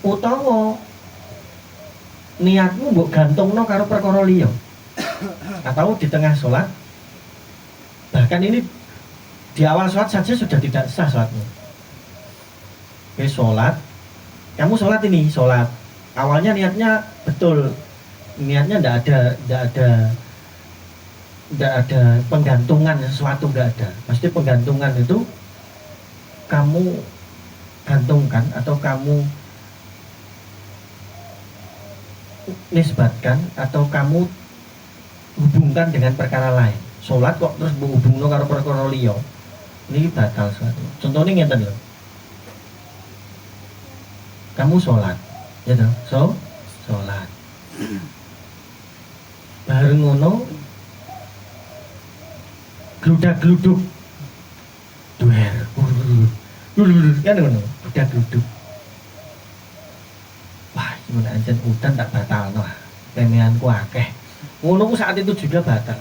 Utawa niatmu mbok gantungno karo perkara liya. Atau di tengah sholat, bahkan ini di awal sholat saja sudah tidak sah sholatmu. Oke, sholat, kamu sholat ini, sholat awalnya niatnya betul, niatnya tidak ada penggantungan sesuatu, tidak ada. Pasti penggantungan itu kamu gantungkan atau kamu nisbatkan atau kamu hubungkan dengan perkara lain. Sholat kok terus hubungno karo perkara liya. Ini batal suatu. Contohnya ngeten lho. Kamu sholat, ya toh? Sholat. Bareng ngono gludak-gluduk. Duer. Kan ngono, gludak-gluduk. Wah, mun anjen udan tak batalno. Pemeanku akeh. Ngono ku saat itu juga batal.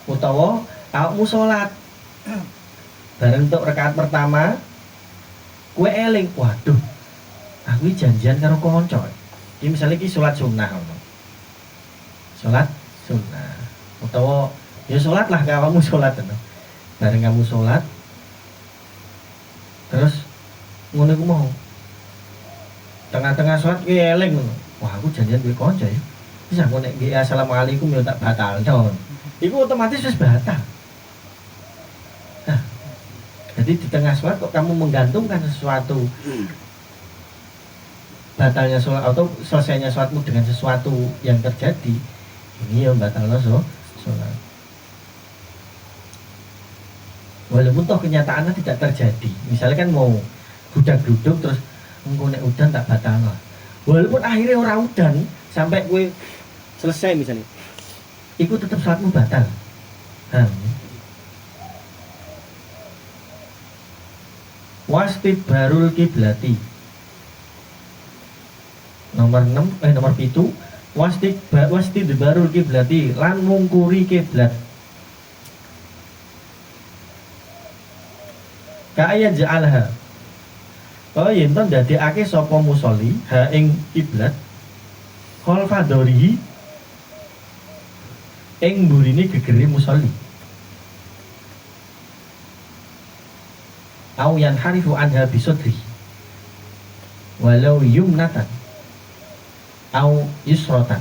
Utawa awakmu sholat bareng untuk rakaat pertama kowe eling, waduh aku janjian karo kanca. Iki misale iki sholat sunnah ngono. Sholat sunnah. Utawa ya sholat lah kamu sholat ngono. Bareng kamu sholat terus ngono ku mau tengah-tengah sholat kowe eling ngono. Wah, aku janjian kowe kanca ya. Bisa aku nek nggih assalamualaikum ya tak batalno. Iku otomatis wis batal. Nah, jadi di tengah sholat kok kamu menggantungkan sesuatu batalnya sholat atau selesainya sholatmu dengan sesuatu yang terjadi, ini yang batalno sholat. Walaupun toh kenyataannya tidak terjadi. Misalnya kan mau gudak-guduk terus engko nek udan tak batalno. Walaupun akhirnya ora udan sampai gue selesai misalnya, itu tetap sholatmu batal. Wastidbarul kiblati. Nomor 7. Wastidbarul kiblati lan mungkuri kiblat. Kaya ja'alha. Kaya yen to ndadekake sapa musolli ha ing kiblat khalfa dorihi ing burine gegere musolli. Au yanharifu anha bisodri walau yumnatan au yusrotan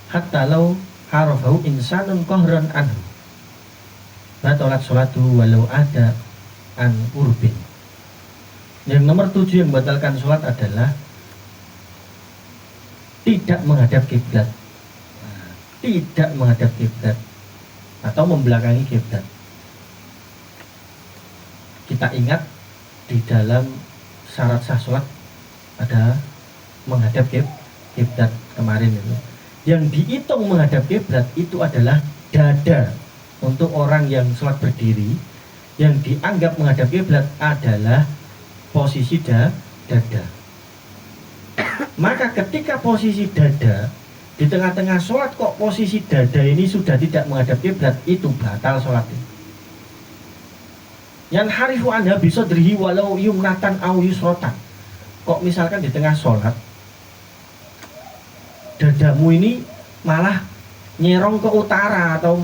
hatta law harafahu insanun qahran anhu batalat sholatu walau ada an urbin. Yang nomor 7 yang membatalkan sholat adalah tidak menghadap kiblat. Tidak menghadap kiblat atau membelakangi kiblat. Kita ingat di dalam syarat sah sholat ada menghadap kiblat kemarin itu. Yang dihitung menghadap kiblat itu adalah dada untuk orang yang sholat berdiri, yang dianggap menghadap kiblat adalah posisi dada. Maka ketika posisi dada di tengah-tengah sholat kok posisi dada ini sudah tidak menghadap kiblat, itu batal sholatnya. Yang harifu anda bisa dirihi walau yumnatan au yusrotan. Kok misalkan di tengah sholat dadamu ini malah nyerong ke utara atau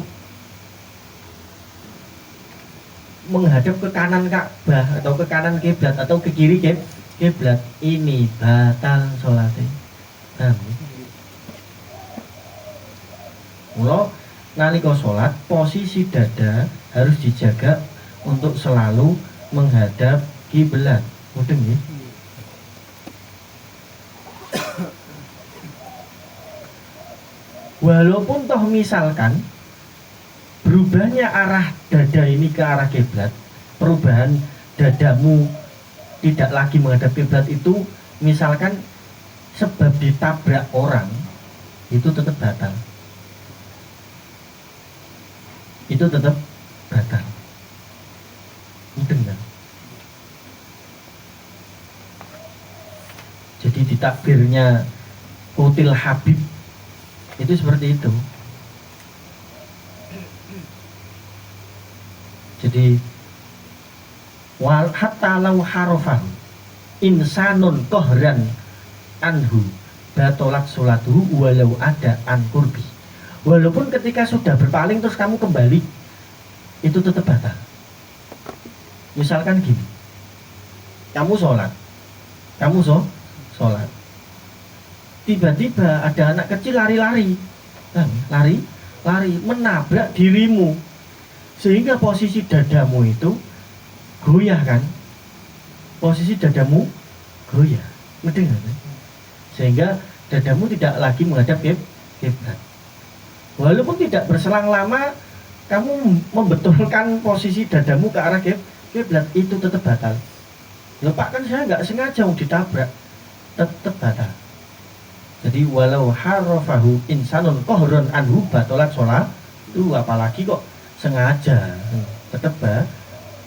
menghadap ke kanan Ka'bah atau ke kanan kiblat atau ke kiri kiblat, ini batal sholatnya. Mula nalika sholat posisi dada harus dijaga untuk selalu menghadap kiblat. Mudeng ya. Walaupun toh misalkan berubahnya arah dada ini ke arah kiblat, perubahan dadamu tidak lagi menghadap kiblat itu misalkan sebab ditabrak orang, itu tetap batal. Itu tetap batal. Mudeng. Jadi di takbirnya Qutil Habib itu seperti itu. Jadi wal hatta law harafan insanun qahran anhu batolat sholatuhu walau ada an qurbi. Walaupun ketika sudah berpaling terus kamu kembali, itu tetap batal. Misalkan gini, kamu sholat, sholat, tiba-tiba ada anak kecil lari menabrak dirimu, sehingga posisi dadamu itu goyah kan, posisi dadamu goyah, sehingga dadamu tidak lagi menghadap kiblat. Walaupun tidak berselang lama kamu membetulkan posisi dadamu ke arah kiblat, itu tetap batal. Loh Pak, kan saya nggak sengaja mau ditabrak, tetap batal. Jadi walau harafahu insanun qahron anhu batolat sholat, itu apalagi kok sengaja, tetap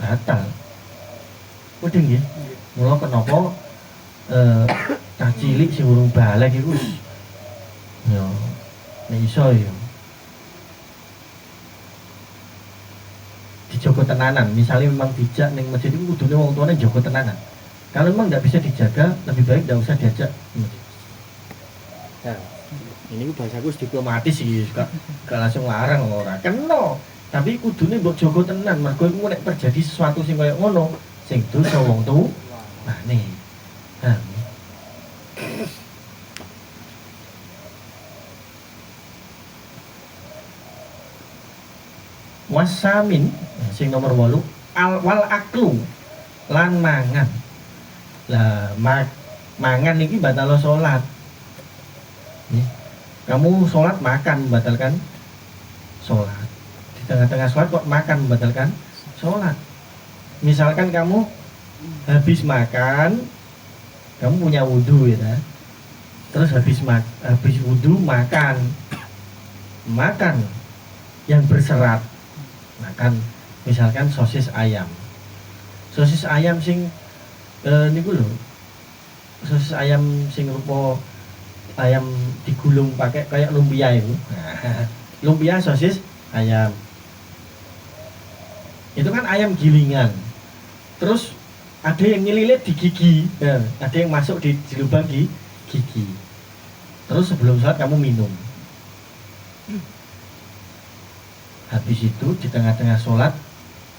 batal. Udah ya. Mula kenapa cah cilik sing urung balik iku yo nek iso yo dijogo tenanan. Misalnya memang dijak ning masjid itu kudune wong tuane jogo tenanan. Kalau memang tidak bisa dijaga, lebih baik tidak usah diajak masjid. Nah, ini bahasaku diplomatis sih, gak langsung larang ora. Kena, tapi kudune mbok jogo tenan, mergo iku nek terjadi sesuatu sing koyo ngono, sing dosa wong tuane. Nah, wasamin sing nomor 8 wal aklu lan mangan. Lah mangan iki batal salat. Kamu sholat makan membatalkan sholat. Di tengah-tengah sholat kok makan membatalkan sholat. Misalkan kamu habis makan, kamu punya wudhu ya, terus habis wudhu makan yang berserat, makan misalkan sosis ayam sing niku lho, sosis ayam sing rupa ayam digulung pakai kayak lumpia itu. Lumpia sosis ayam itu kan ayam gilingan, terus ada yang nyelilit di gigi, ada yang masuk di lubang gigi. Terus sebelum sholat kamu minum, habis itu di tengah-tengah sholat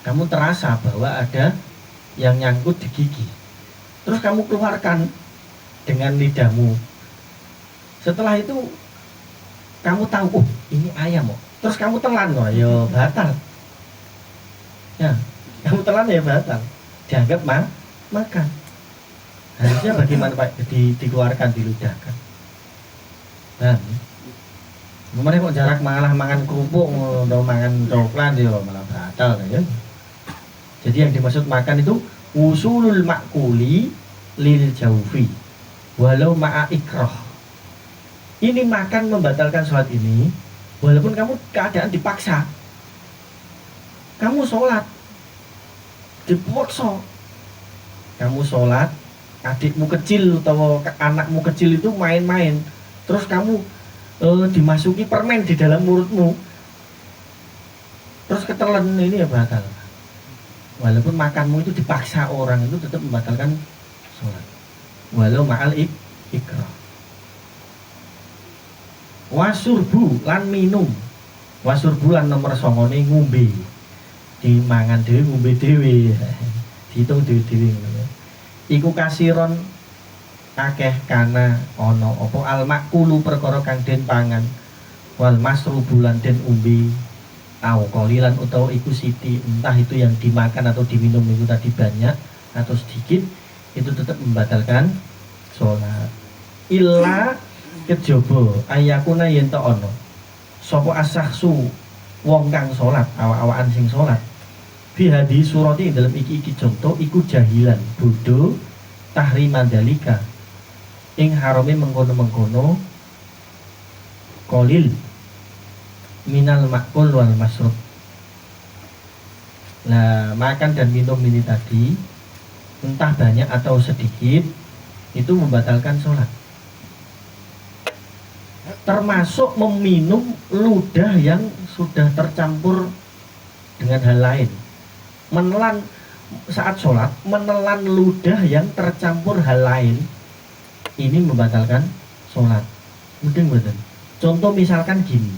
kamu terasa bahwa ada yang nyangkut di gigi, terus kamu keluarkan dengan lidahmu. Setelah itu kamu tahu, ini ayam kok. Terus kamu telan, ya batal. Ya, kamu telan ya batal. Dianggap makan. Harusnya bagaimana Pak? Dikeluarkan, diludahkan. Nah, kemarin kok jarak malah mangan kerupuk, atau mangan coklat, ya malah batal ya. Jadi yang dimaksud makan itu usulul makuli lil jaufi walau ma'a ikrah. Ini makan membatalkan sholat ini, walaupun kamu keadaan dipaksa. Kamu sholat, dipaksa. Kamu sholat, adikmu kecil atau anakmu kecil itu main-main, terus kamu dimasuki permen di dalam mulutmu, terus ketelan, ini ya batal. Walaupun makanmu itu dipaksa orang, itu tetap membatalkan sholat. Walau ma'al ikrah. Wasurbu lan minum. Wasurbu lan nomor songone ngombe. Dimangan dhewe ngombe dhewe. Dihitung dhewe-dhewe. Iku kasiron akeh kana ana apa al makulu perkara kang den pangan. Wal masrubu lan den umbi. Au kolilan utawa iku siti, entah itu yang dimakan atau diminum itu tadi banyak atau sedikit, itu tetap membatalkan sholat. Illa kejaba ayakuna yen ta ana sapa asahsu wong kang sholat, awak-awakan sing sholat fi hadis surati dalam iki contoh iku jahilan bodoh tahriman dalika ing harame mengkono-mengkono kolil minal makul wal masrub. Nah, makan dan minum ini tadi entah banyak atau sedikit itu membatalkan sholat, termasuk meminum ludah yang sudah tercampur dengan hal lain. Menelan saat sholat, menelan ludah yang tercampur hal lain, ini membatalkan sholat. Mungkin betul. Contoh misalkan gini,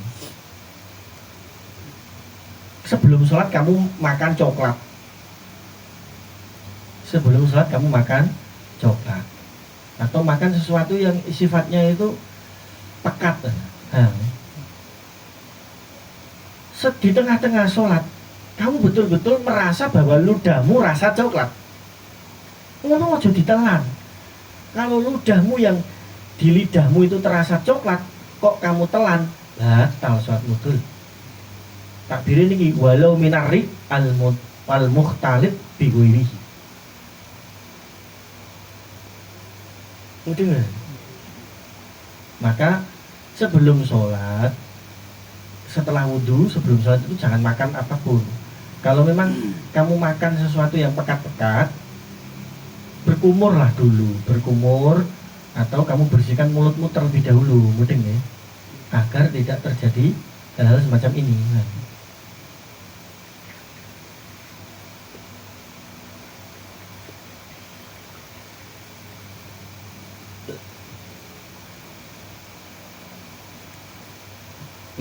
sebelum sholat kamu makan coklat, sebelum sholat kamu makan coklat, atau makan sesuatu yang sifatnya itu pekat. Nah, di tengah-tengah sholat kamu betul-betul merasa bahwa ludahmu rasa coklat, ngono aja ditelan. Kalau ludahmu yang di lidahmu itu terasa coklat, kok kamu telan, batal sholat mudul. Takbir ini walau minari al mukhtalid biguiri. Udah. Maka sebelum sholat, setelah wudhu, sebelum sholat itu jangan makan apapun. Kalau memang kamu makan sesuatu yang pekat-pekat, berkumurlah dulu, berkumur, atau kamu bersihkan mulutmu terlebih dahulu, mudeng ya, agar tidak terjadi hal-hal semacam ini. Nah.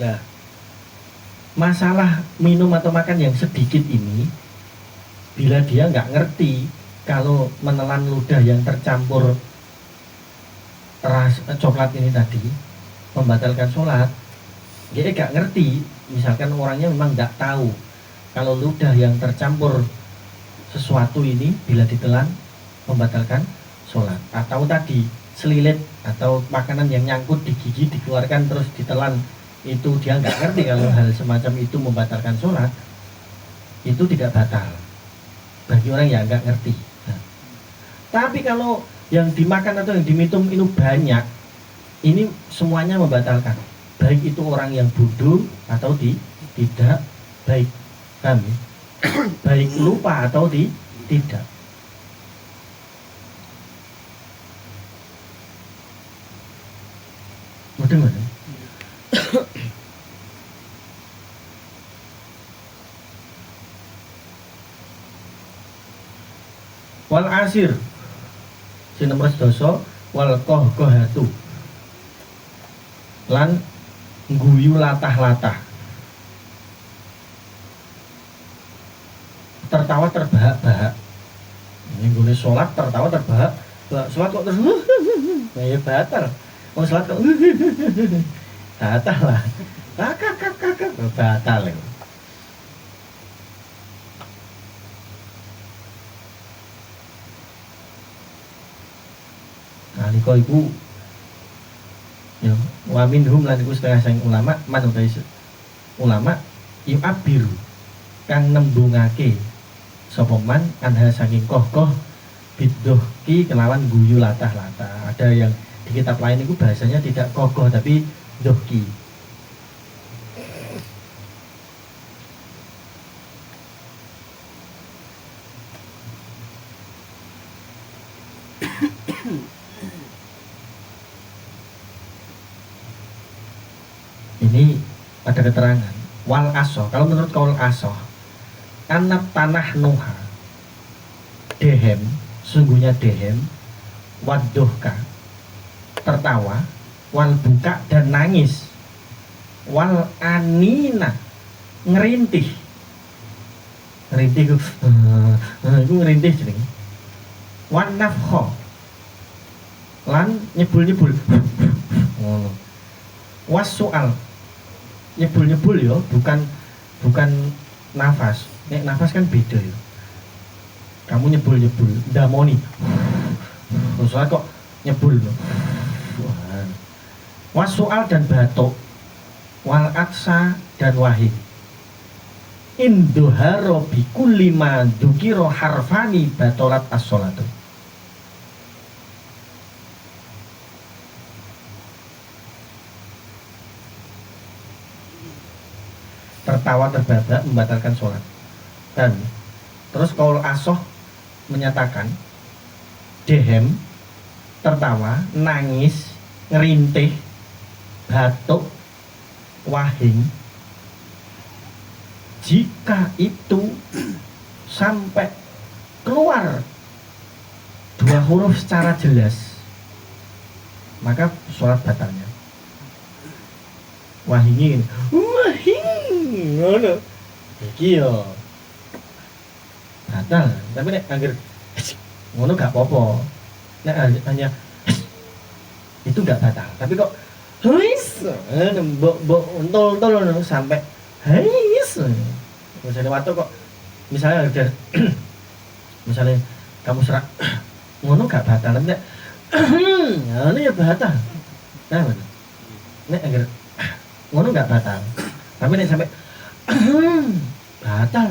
Nah, masalah minum atau makan yang sedikit ini, bila dia nggak ngerti kalau menelan ludah yang tercampur coklat ini tadi membatalkan sholat, dia nggak ngerti. Misalkan orangnya memang nggak tahu kalau ludah yang tercampur sesuatu ini bila ditelan membatalkan sholat, atau tadi selilit atau makanan yang nyangkut di gigi dikeluarkan terus ditelan, itu dia nggak ngerti kalau hal semacam itu membatalkan sholat, itu tidak batal bagi orang yang nggak ngerti. Nah, tapi kalau yang dimakan atau yang diminum itu banyak, ini semuanya membatalkan, baik itu orang yang bodoh atau tidak, baik kami baik lupa atau tidak. Betul-betul. Wal asir sinomor doso wal kohatu lan guyu latah-latah, tertawa terbahak-bahak. Ini gue sholat tertawa terbahak, sholat kok terus nah ya batal. Mau sholat kok batal lah, kakak batal ya. Nalika iku ya wa minhum lan iku setengah sang ulama man utawi ulama yu'abiru kang nembungake sapa man anha saking koh bidohki kelawan guyu latah-latah. Ada yang di kitab lain itu bahasanya tidak kokoh tapi dohki. ada keterangan wal asoh, kalau menurut kaul asoh anak tanah nuha dehem, sungguhnya dehem waduhka tertawa wal buka dan nangis wal anina ngerintih itu ngerintih jadi wan nafkho lan nyebul was soal nyebul ya bukan nafas. Nek nafas kan beda ya. Kamu nyebul damoni soal kok nyebul was soal dan batuk wal aksa dan wahid indoharo bikulli ma dukiro harfani batolat as-sholatu. Tertawa terbahak membatalkan sholat. Dan terus kaul asoh menyatakan dehem tertawa, nangis, ngerintih, batuk, wahing jika itu sampai keluar dua huruf secara jelas maka sholat batalnya. Wahingin ngono iki yo batal, tapi nek angger ngono gak apa-apa, nek hanya itu gak batal, tapi kok huis mbok entol sampai huis misalnya waktu kok misalnya ada misalnya kamu serak ngono gak batal, tapi nek ngono ya batal. Nah bener nek angger ngono gak batal, tapi nek sampai batal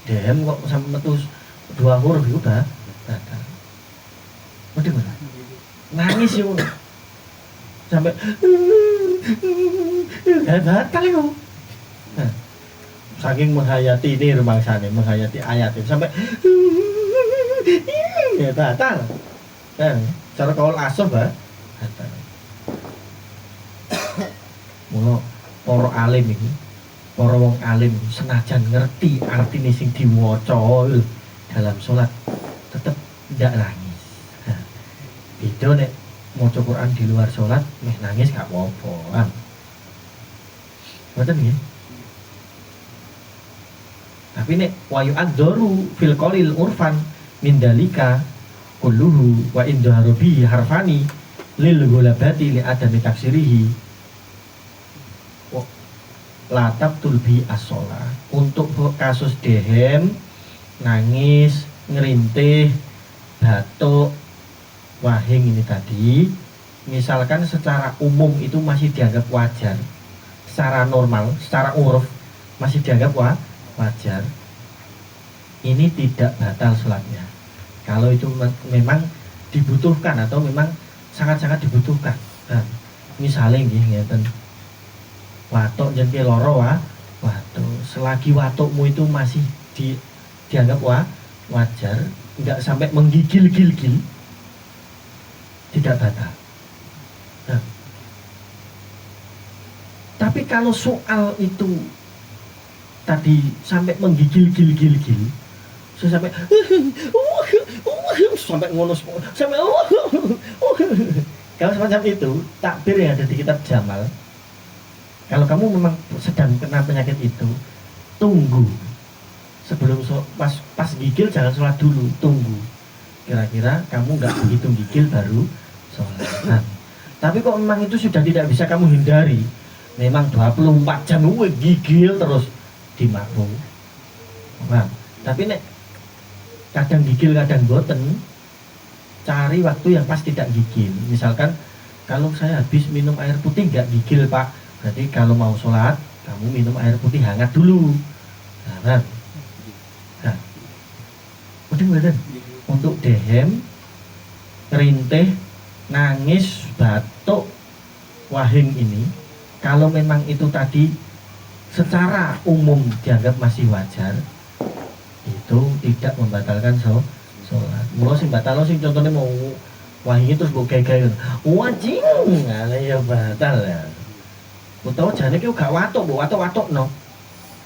dem kok sampai metu dua huruf itu batal. Waduh mana nangis ya sampai batal itu. Nah, saking menghayati ini rumangsane, menghayati ayat itu sampai ya batal. Nah, cara kaul asoh batal. Mula para alim iki, para wong alim senajan ngerti artine sing diwaca dalam sholat tetep ndak nangis. Beda nek maca Quran di luar sholat meh nangis gak apa-apa. Ngoten nggih. Tapi nek wayu adzoru fil qalil urfan min dalika kulluhu wa indharu bihi harfani lil ghulabati li adami taksirihi latap tulbi asola. Untuk kasus dehem, nangis, ngerintih, batuk, wahing ini tadi, misalkan secara umum itu masih dianggap wajar, secara normal, secara uruf masih dianggap wajar, ini tidak batal sholatnya. Kalau itu memang dibutuhkan atau memang sangat-sangat dibutuhkan. Nah, misalnya gini, watuk jenenge loro watuk, selagi watukmu itu masih dianggap wajar, enggak sampai menggigil-gil, tidak batal. Nah, tapi kalau soal itu tadi sampai menggigil, sampai sampai ngono, sampai kalau semacam itu takbir yang ada di kitab Jamal. Kalau kamu memang sedang kena penyakit itu, tunggu sebelum pas gigil jangan sholat dulu, tunggu. Kira-kira kamu nggak begitu gigil baru sholat. Nah, tapi kok memang itu sudah tidak bisa kamu hindari, memang 24 jam gigil terus di makmum. Nah, tapi nek kadang gigil kadang boten, cari waktu yang pas tidak gigil. Misalkan kalau saya habis minum air putih nggak gigil Pak, berarti kalau mau sholat kamu minum air putih hangat dulu. Nah, udah untuk dehem, rintih, nangis, batuk, wahing ini, kalau memang itu tadi secara umum dianggap masih wajar, itu tidak membatalkan sholat. Mula sing batal sing contohnya mau wahing terus mbok gaya-gaya, wajing, nah ya batal ya. Utawa jane ki gak watuk, mbok watuk-watukno.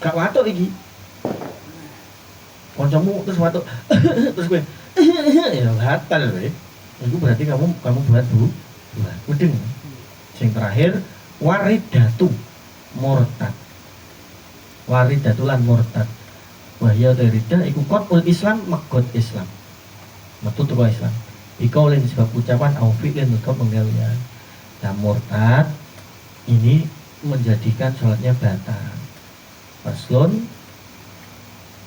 Gak watuk iki. Kancamu terus watuk. Terus kowe ya batal kowe. Itu berarti kamu buat mudeng. Sing terakhir waridatu murtad. Waridatu lan murtad. Wahya terida iku qat'ul Islam megot Islam. Metu teko Islam. Ika oleh disebab ucapan au fi'lin atau penggawean. Nah murtad ini menjadikan sholatnya batal. Faslun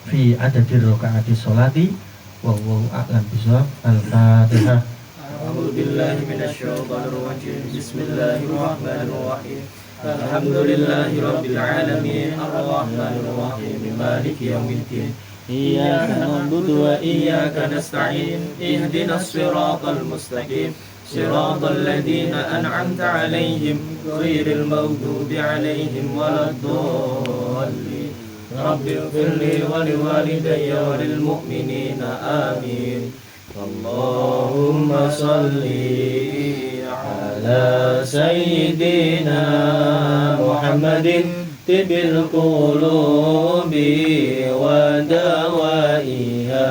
fi adadi rakaati sholati wa huwa a'lam bishawab. Al-Fatihah. A'udzu billahi minasyaitonir rajim. Bismillahirrahmanirrahim. Alhamdulillahi rabbil alamin arrahmanir rahim maliki yaumiddin. Iyyaka na'budu wa iyyaka nasta'in. Ihdinas siratal mustaqim. Siratal ladzina an'amta 'alaihim ghairil maghdubi 'alaihim waladdallin. Rabbighfirli wa liwalidayya wa lil mu'minina amin. Allahumma shalli ala sayyidina Muhammadin tibil qulubi wa dawaiha